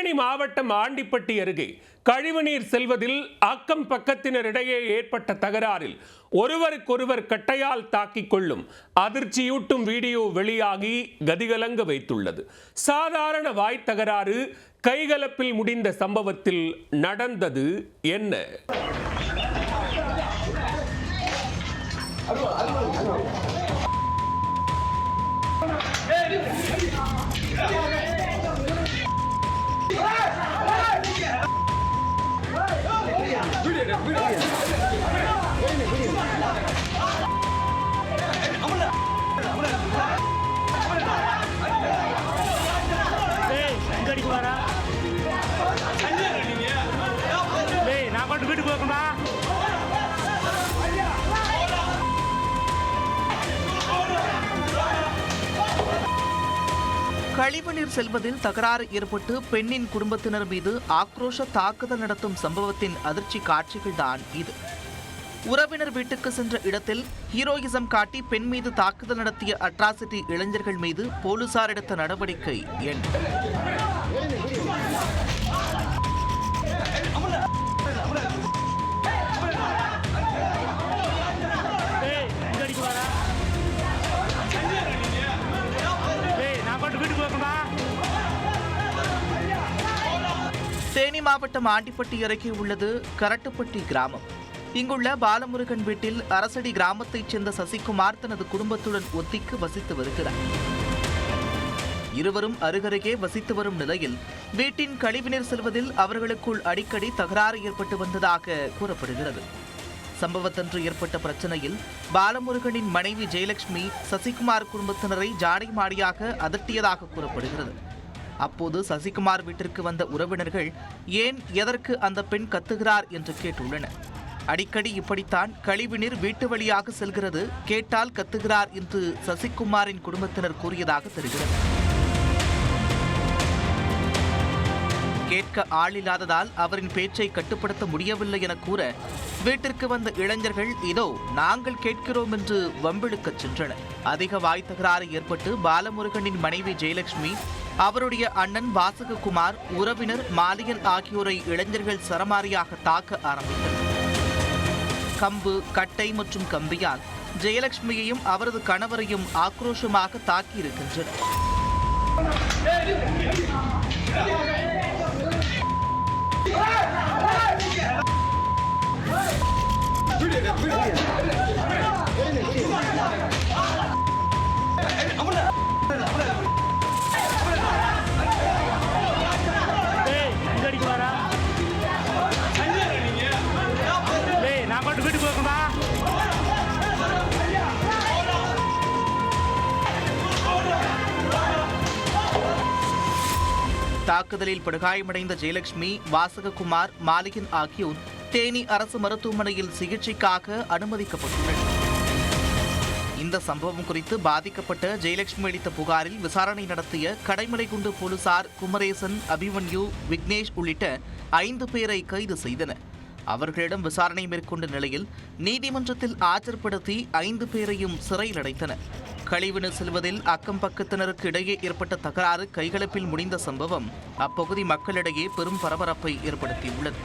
தேனி மாவட்டம் ஆண்டிப்பட்டி அருகே கழிவுநீர் செல்வதில் அக்கம் பக்கத்தினரிடையே ஏற்பட்ட தகராறில் ஒருவருக்கொருவர் கட்டையால் தாக்கிக் கொள்ளும் அதிர்ச்சியூட்டும் வீடியோ வெளியாகி கதிகலங்க வைத்துள்ளது. சாதாரண வாய் தகராறு கைகலப்பில் முடிந்த சம்பவத்தில் நடந்தது என்ன? கழிவுநீர் செல்வதில் தகராறு ஏற்பட்டு பெண்ணின் குடும்பத்தினர் மீது ஆக்ரோஷ தாக்குதல் நடத்தும் சம்பவத்தின் அதிர்ச்சி காட்சிகள்தான் இது. உறவினர் வீட்டுக்கு சென்ற இடத்தில் ஹீரோயிசம் காட்டி பெண் மீது தாக்குதல் நடத்திய அட்ராசிட்டி இளைஞர்கள் மீது போலீசார் எடுத்த நடவடிக்கை என்ன? தேனி மாவட்டம் ஆண்டிப்பட்டி அருகே உள்ளது கரட்டுப்பட்டி கிராமம். இங்குள்ள பாலமுருகன் வீட்டில் அரசடி கிராமத்தைச் சேர்ந்த சசிகுமார் தனது குடும்பத்துடன் ஒத்திக்கு வசித்து வருகிறார். இருவரும் அருகருகே வசித்து வரும் நிலையில் வீட்டின் கழிவுநீர் செல்வதில் அவர்களுக்குள் அடிக்கடி தகராறு ஏற்பட்டு வந்ததாக கூறப்படுகிறது. சம்பவத்தன்று ஏற்பட்ட பிரச்சனையில் பாலமுருகனின் மனைவி ஜெயலட்சுமி சசிகுமார் குடும்பத்தினரை ஜாடை மாடியாக அதட்டியதாக கூறப்படுகிறது. அப்போது சசிகுமார் வீட்டிற்கு வந்த உறவினர்கள் ஏன் எதற்கு அந்த பெண் கத்துகிறார் என்று கேட்டுள்ளனர். அடிக்கடி இப்படித்தான் கழிவுநீர் வீட்டு வழியாக செல்கிறது, கேட்டால் கத்துகிறார் என்று சசிகுமாரின் குடும்பத்தினர் கூறியதாக தெரிகிறது. கேட்க ஆளில்லாததால் அவரின் பேச்சை கட்டுப்படுத்த முடியவில்லை என கூற வீட்டிற்கு வந்த இளைஞர்கள் இதோ நாங்கள் கேட்கிறோம் என்று வம்பிழுக்கச் சென்றனர். அதிக வாய் தகராறு ஏற்பட்டு பாலமுருகனின் மனைவி ஜெயலட்சுமி, அவருடைய அண்ணன் வாசககுமார், உறவினர் மாலியன் ஆகியோரை இளைஞர்கள் சரமாரியாக தாக்க ஆரம்பித்தனர். கம்பு, கட்டை மற்றும் கம்பியால் ஜெயலட்சுமியையும் அவரது கணவரையும் ஆக்ரோஷமாக தாக்கியிருக்கின்றனர். தாக்குதலில் படுகாயமடைந்த ஜெயலட்சுமி, வாசககுமார், மாலியன் ஆகியோர் தேனி அரசு மருத்துவமனையில் சிகிச்சைக்காக அனுமதிக்கப்பட்டுள்ளனர். இந்த சம்பவம் குறித்து பாதிக்கப்பட்ட ஜெயலட்சுமி அளித்த புகாரில் விசாரணை நடத்திய கடைமலைக்குண்டு போலீசார் குமரேசன், அபிமன்யு, விக்னேஷ் உள்ளிட்ட 5 பேரை கைது செய்தனர். அவர்களிடம் விசாரணை மேற்கொண்ட நிலையில் நீதிமன்றத்தில் ஆஜர்படுத்தி 5 பேரையும் சிறையில் அடைத்தனர். கழிவுநீர் செல்வதில் அக்கம் பக்கத்தினருக்கு இடையே ஏற்பட்ட தகராறு கைகலப்பில் முடிந்த சம்பவம் அப்பகுதி மக்களிடையே பெரும் பரபரப்பை ஏற்படுத்தியுள்ளது.